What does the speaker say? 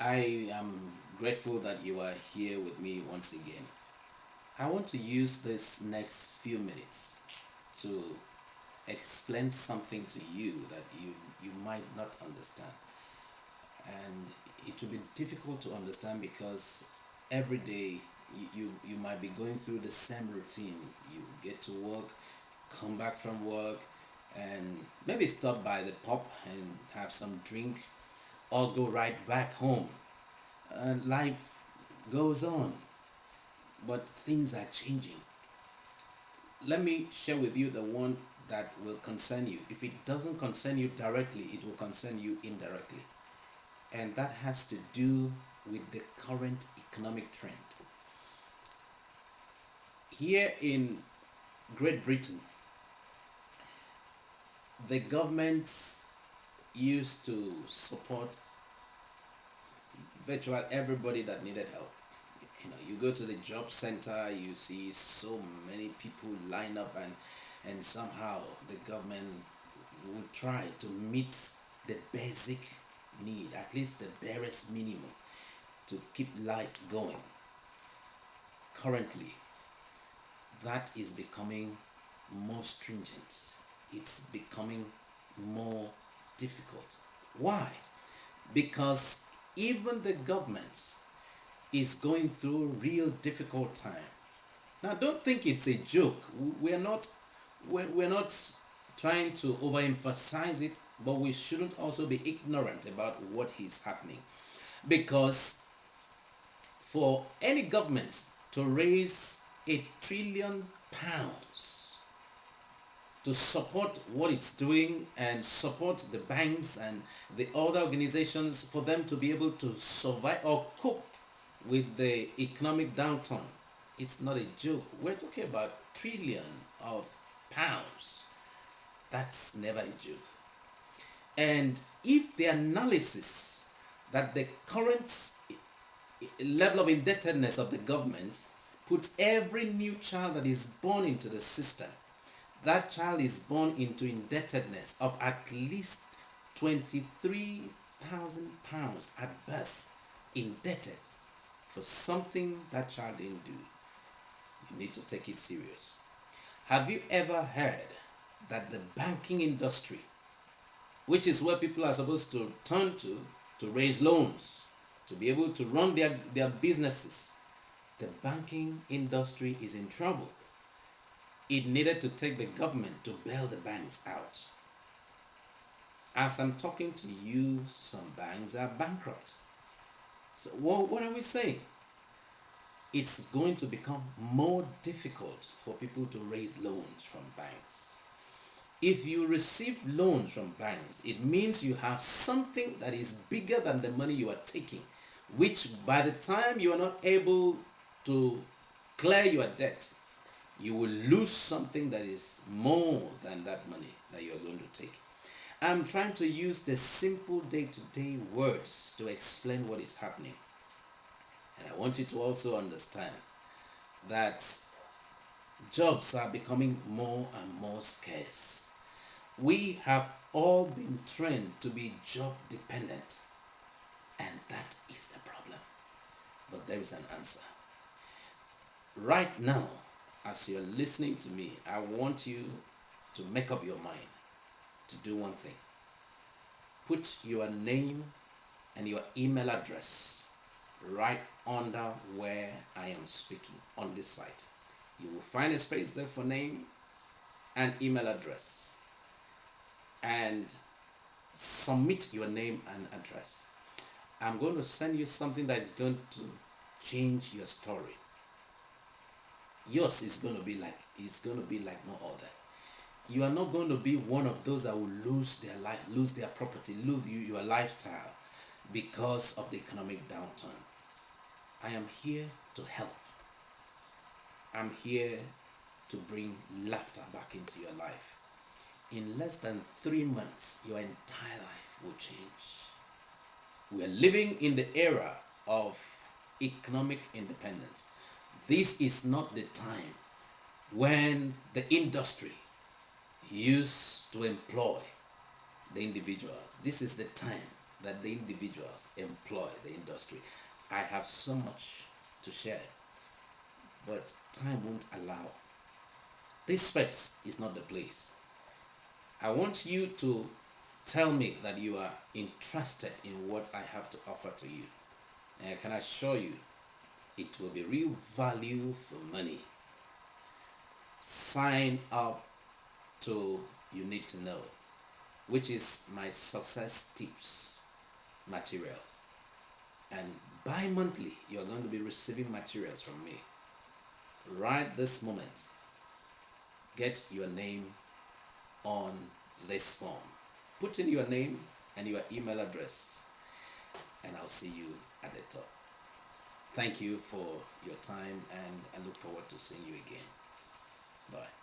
I am grateful that you are here with me once again. I want to use this next few minutes to explain something to you that you might not understand. And it will be difficult to understand because every day you might be going through the same routine. You get to work, come back from work, and maybe stop by the pub and have some drink or go right back home. Life goes on, but things are changing. Let me share with you the one that will concern you. If it doesn't concern you directly, it will concern you indirectly. And that has to do with the current economic trend. Here in Great Britain, the government used to support virtually everybody that needed help. You go to the job center, you see so many people line up, and somehow the government would try to meet the basic need, at least the barest minimum, to keep life going. Currently, that is becoming more stringent. It's becoming more difficult. Why? Because even the government is going through real difficult time. Now, don't think it's a joke. We're not trying to overemphasize it, but we shouldn't also be ignorant about what is happening. Because for any government to raise £1 trillion to support what it's doing and support the banks and the other organizations for them to be able to survive or cope with the economic downturn. It's not a joke. We're talking about trillion of pounds. That's never a joke. And if the analysis that the current level of indebtedness of the government puts every new child that is born into the system, that child is born into indebtedness of at least £23,000 at birth, indebted for something that child didn't do. You need to take it serious. Have you ever heard that the banking industry, which is where people are supposed to turn to raise loans, to be able to run their businesses, the banking industry is in trouble. It needed to take the government to bail the banks out. As I'm talking to you, some banks are bankrupt. So what are we saying? It's going to become more difficult for people to raise loans from banks. If you receive loans from banks, it means you have something that is bigger than the money you are taking, which by the time you are not able to clear your debt, you will lose something that is more than that money that you are going to take. I'm trying to use the simple day-to-day words to explain what is happening. And I want you to also understand that jobs are becoming more and more scarce. We have all been trained to be job dependent, and that is the problem. But there is an answer. Right now, as you're listening to me, I want you to make up your mind to do one thing. Put your name and your email address right under where I am speaking on this site. You will find a space there for name and email address, and submit your name and address. I'm going to send you something that is going to change your story. Yours is going to be like no other. You are not going to be one of those that will lose their life, lose their property, lose your lifestyle because of the economic downturn. I am here to help. I'm here to bring laughter back into your life. In less than 3 months, your entire life will change. We are living in the era of economic independence. This is not the time when the industry used to employ the individuals. This is the time that the individuals employ the industry. I have so much to share, but time won't allow. This space is not the place. I want you to tell me that you are interested in what I have to offer to you. And I can assure you it will be real value for money. Sign up to You Need to Know, which is my success tips materials. And bi-monthly, you're going to be receiving materials from me. Right this moment, get your name on this form. Put in your name and your email address, and I'll see you at the top. Thank you for your time, and I look forward to seeing you again. Bye.